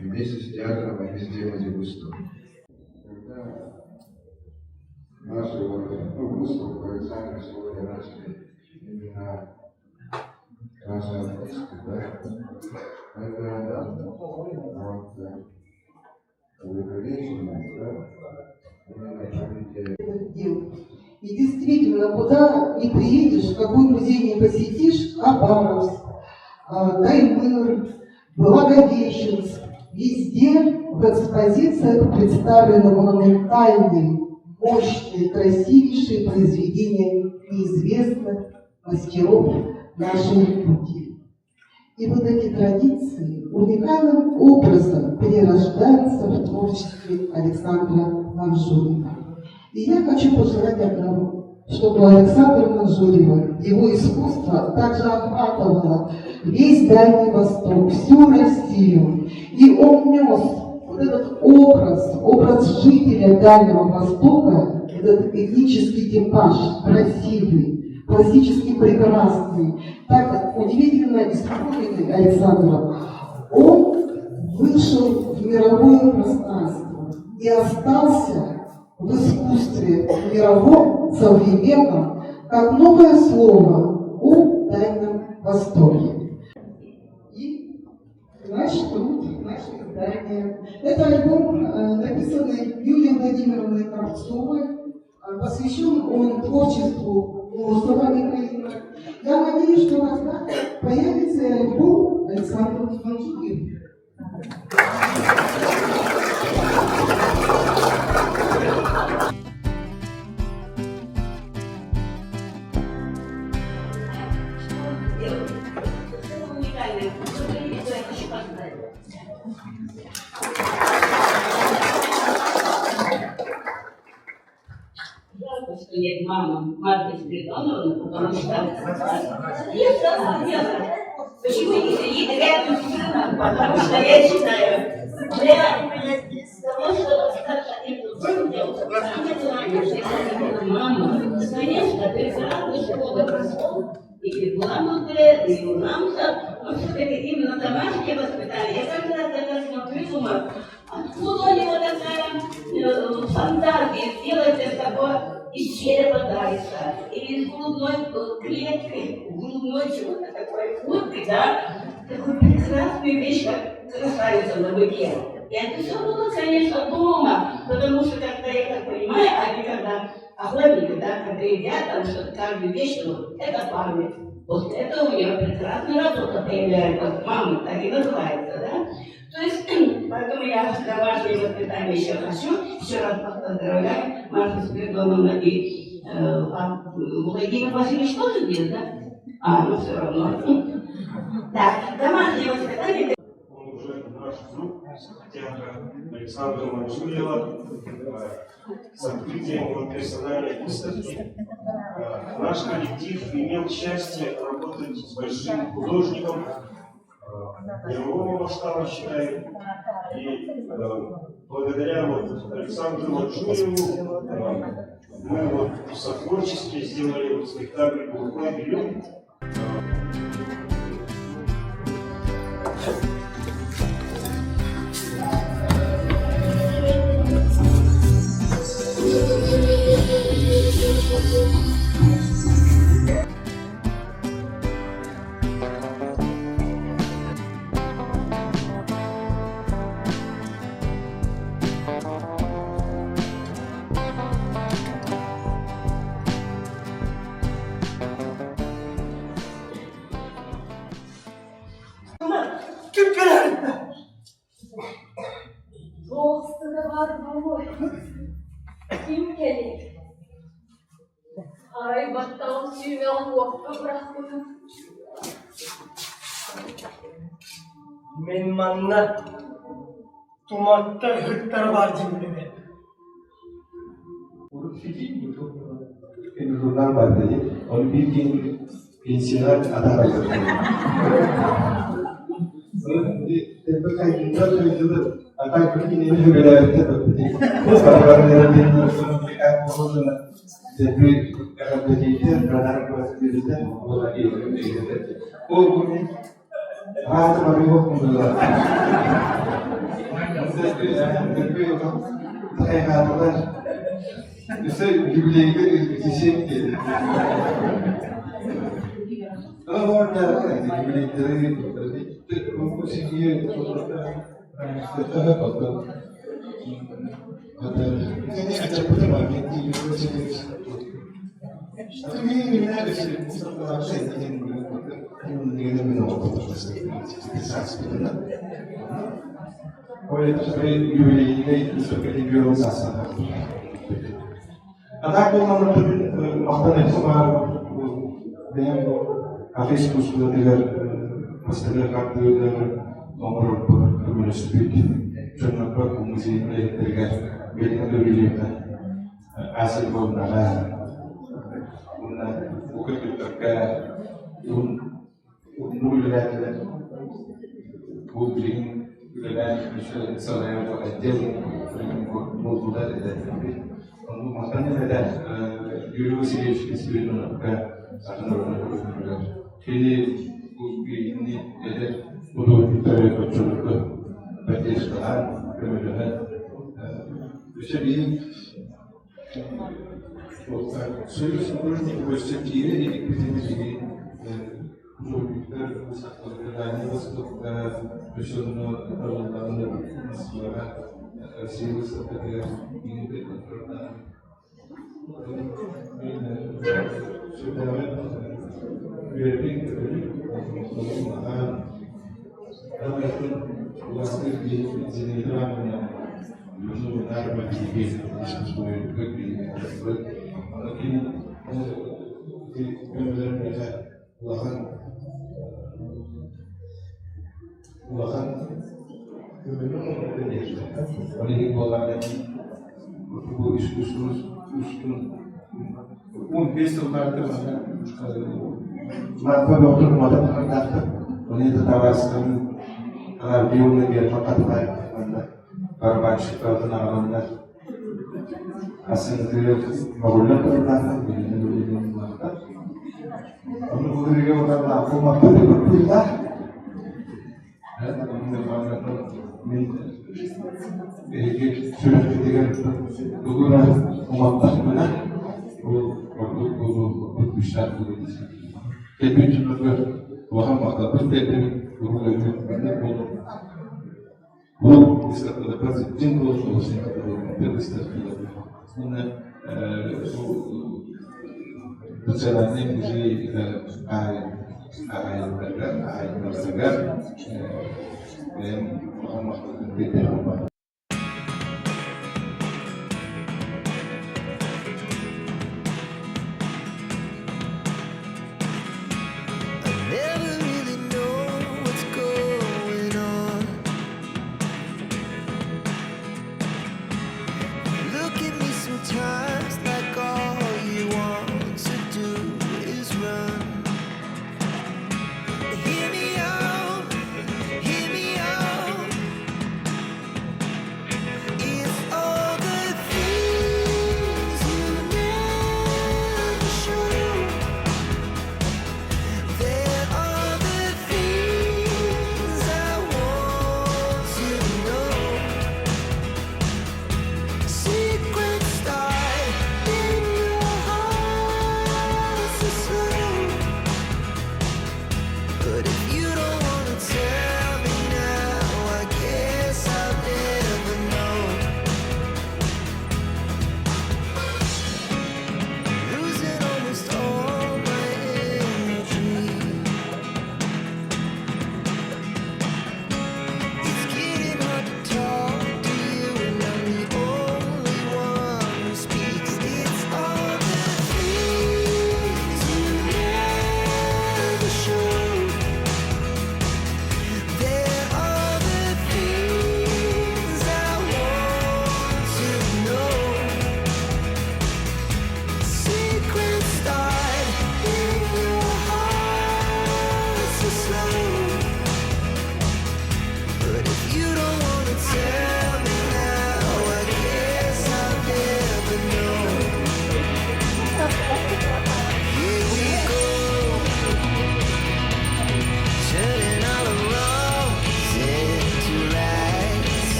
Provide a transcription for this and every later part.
вместе с театром они сделали выставку. Когда наши выставку Александра сегодня начали именно наши артисты, да? Это вот увековечение, да? Именно памяти. И действительно, куда не приедешь, какой музей не посетишь, Хабаровск, Таймыр, Благовещенск, везде в экспозициях представлены монументальные, мощные, красивейшие произведения неизвестных мастеров нашей эпохи. И вот эти традиции уникальным образом перерождаются в творчестве Александра Манжуева. И я хочу пожелать одного, чтобы у Александра Манжуева его искусство также охватывало весь Дальний Восток, всю Россию. И он нес вот этот образ жителя Дальнего Востока, этот этнический типаж, красивый, классически прекрасный, так удивительно исполненный Александром, он вышел в мировое пространство и остался в искусстве мировом, современном, как новое слово о Дальнем Востоке. И наш труд, наше издание. Это альбом, написанный Юлией Владимировной Кравцовой, посвящен он творчеству Лосова Михаила. Я надеюсь, что когда появится и альбом Александра Манжуева. Что нет мамы Марты Спиридоновны, потому что почему не сидит рядом с сыном, потому что я считаю, для того, чтобы стать таким делом, мама, конечно, прекрасный школа прошел, и регламенты, и УНАМСа, но все-таки именно домашнее воспитание. Я каждый раз это смотрю, думаю, откуда у него такая фантазия сделать из такого из черепа дайса, или из грудной клетки, грудной чего-то такой футки, да, такую прекрасную вещь, как красавица на быке. И это все было, конечно, дома, потому что, когда я так понимаю, они когда охотники, да, когда едят, там что-то каждую вещь, ну, это память. Вот это у нее прекрасная работа появляется, мама так и называется, да. То есть, поэтому я домашнее воспитание еще хочу, еще раз поздравляю Машу Спиридоновну и Владимир Васильевич тоже здесь, да? Ну все равно. Так, домашнее воспитание. Он уже наш друг театра Александра Манжуева с открытием его персональной выставки. Наш коллектив имел счастье работать с большим художником мирового масштаба, считаю. И благодаря Александру Манжуеву мы в сотворчестве сделали спектакль «Глухой берег». Soğuksuda var bulur. Kim gelir? Ay battal süven vakfı bırakmadım. Men manna tumakta hırtlar var cimrime. Jurnal bahsedeyim. Onu bir gün pensiyoner adarak yapıyorum. Tempo kaydında söyledi. Atak bir gün yeni görevde yaptı. Sekarang dia memberikan proposal jadi akan jadi perdana kuasa militer mulai ini. Oh ini Ah, itu baru pembelah. Tapi kayak katakan, itu dibeli di sini. Kalau ada kan dibeli dari itu, berarti musik dia itu ini aja punya banyak di Indonesia. Tapi ini ada sih, misalnya saya ingin menolak sebenarnya. Oleh itu saya ini seperti biasa. Ada orang makanan semua dengan kafe sudah dengar pasti kartu dan nomor bermunisipalitas. Contoh musik mereka berikan dulu asal bawah bukan kita ونقول وبلين الآن مش صار وأجل موضوعات الأدبية ومثلا هذا يروسي يسبيلنا كأنه كذي وبيني هذا موضوع التاريخ والجغرافيا بالإسلام كملها بشبيه Soy universitetiye eğitimci çocuklar misafirlerine düşünme alanlarında mesela sivil sekreter yeni bir kontrolden şöyle üyelik ulaştığı bir zinirlerle Menurut Arba di diskusi ini kemudian mereka ulasan kemudian oleh bola lagi bu diskusi pistollarda maka dokter mata terkata oleh tertawasan kalau dia lebih fakat baik korban şifatın alanlar aslında mağlup olanlar bilinirlikte onu bu dünya olanlar bu makbul berbeda min sürekli duguna umatlar mana bu waktu besar bu tapi juga waham makbul tapi bu Bu istatlarda prezident olsun Buna bu senenin bizi ayetler ve Muhammed'in dediği Sometimes like all you want to do is run. Hear me out, hear me out.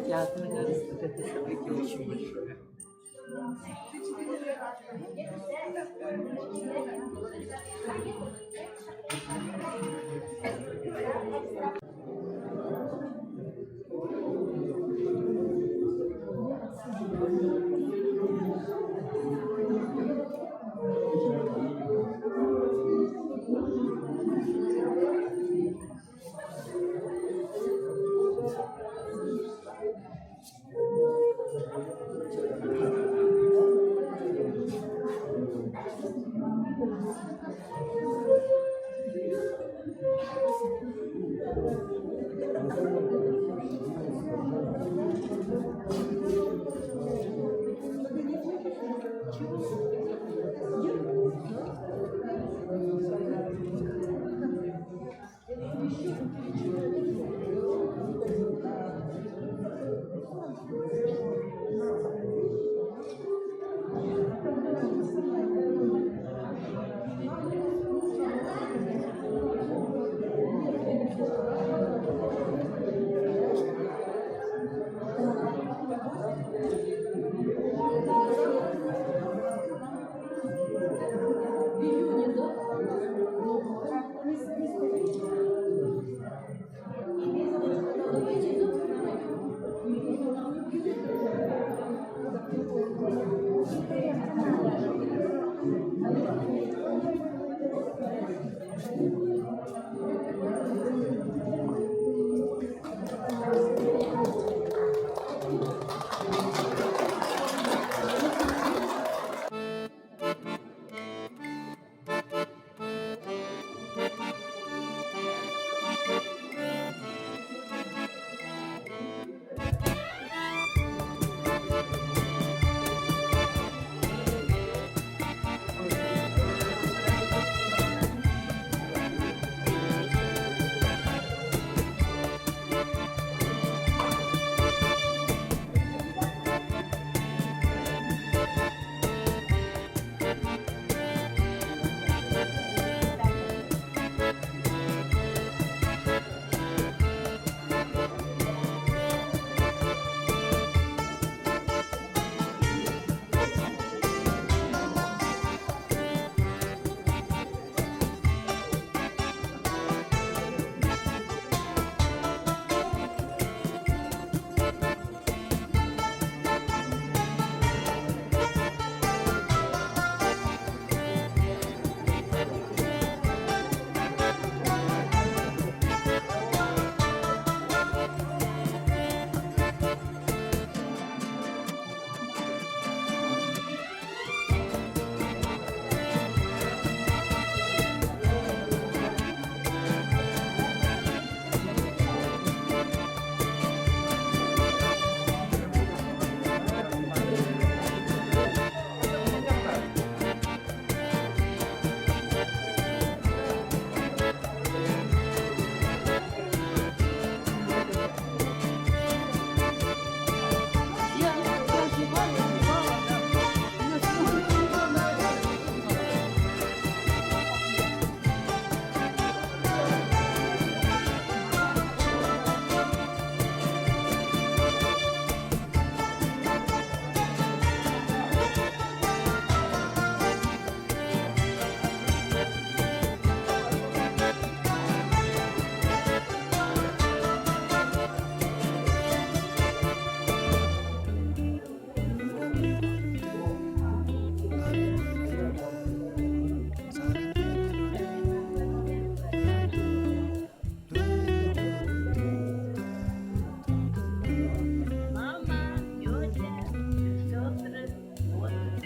театра, вот это событие очень большое.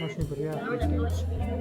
Очень приятно.